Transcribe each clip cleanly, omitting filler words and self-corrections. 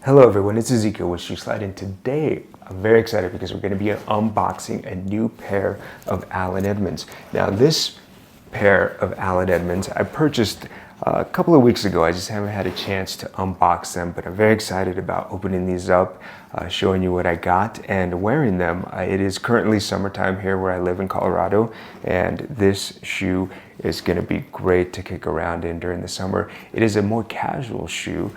Hello everyone, it's Ezekiel with Shoe Slide, and today I'm very excited because we're going to be unboxing a new pair of Allen Edmonds. Now this pair of Allen Edmonds I purchased a couple of weeks ago. I just haven't had a chance to unbox them, but I'm very excited about opening these up, showing you what I got and wearing them. It is currently summertime here where I live in Colorado, and this shoe is going to be great to kick around in during the summer. It is a more casual shoe.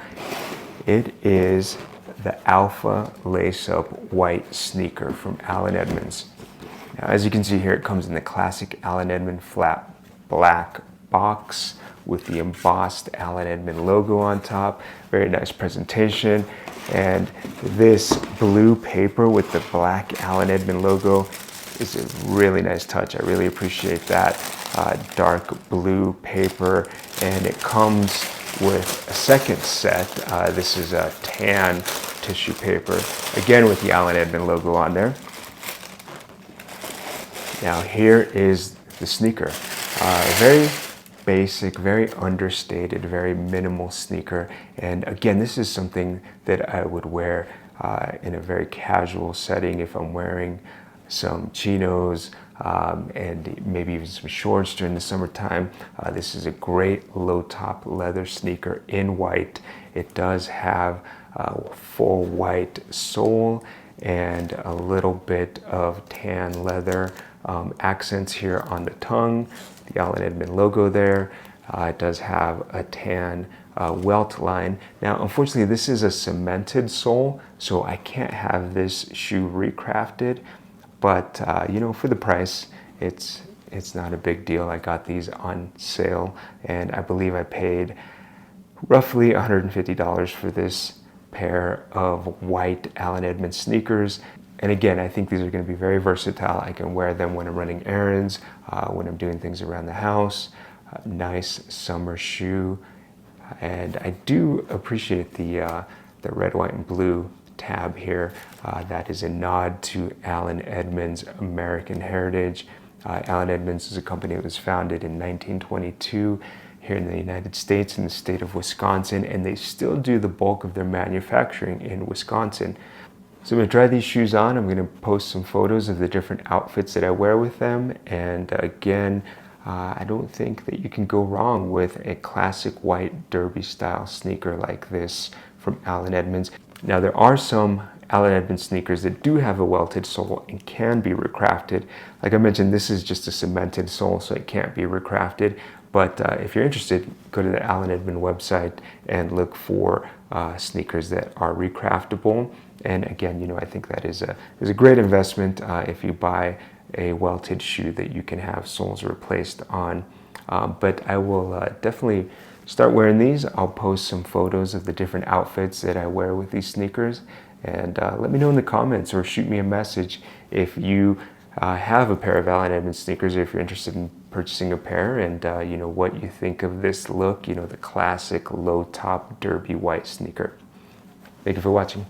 It is the Alpha Lace-Up White Sneaker from Allen Edmonds. Now, as you can see here, it comes in the classic Allen Edmonds flat black box with the embossed Allen Edmonds logo on top. Very nice presentation. And this blue paper with the black Allen Edmonds logo is a really nice touch. I really appreciate that. Dark blue paper, and it comes with a second set. This is a tan tissue paper, again with the Allen Edmonds logo on there. Now here is the sneaker. Very basic, very understated, very minimal sneaker. And again, this is something that I would wear in a very casual setting if I'm wearing some chinos and maybe even some shorts during the summertime. This is a great low top leather sneaker in white. It does have a full white sole and a little bit of tan leather accents here on the tongue, the Allen Edmonds logo there. It does have a tan welt line. Now, unfortunately, this is a cemented sole, so I can't have this shoe recrafted. But you know, for the price, it's not a big deal. I got these on sale, and I believe I paid roughly $150 for this pair of white Allen Edmonds sneakers. And again, I think these are going to be very versatile. I can wear them when I'm running errands, when I'm doing things around the house. Nice summer shoe, and I do appreciate the red, white, and blue tab here. That is a nod to Allen Edmonds' American heritage. Allen Edmonds is a company that was founded in 1922 here in the United States in the state of Wisconsin, and they still do the bulk of their manufacturing in Wisconsin. So I'm going to try these shoes on. I'm going to post some photos of the different outfits that I wear with them, and again, I don't think that you can go wrong with a classic white derby style sneaker like this from Allen Edmonds. Now, there are some Allen Edmonds sneakers that do have a welted sole and can be recrafted. Like I mentioned, this is just a cemented sole, so it can't be recrafted. But if you're interested, go to the Allen Edmonds website and look for sneakers that are recraftable. And again, you know, I think that is a great investment if you buy a welted shoe that you can have soles replaced on. But I will definitely start wearing these. I'll post some photos of the different outfits that I wear with these sneakers, and let me know in the comments or shoot me a message if you have a pair of Allen Edmonds sneakers, or if you're interested in purchasing a pair, and you know, what you think of this look, you know, the classic low top derby white sneaker. Thank you for watching.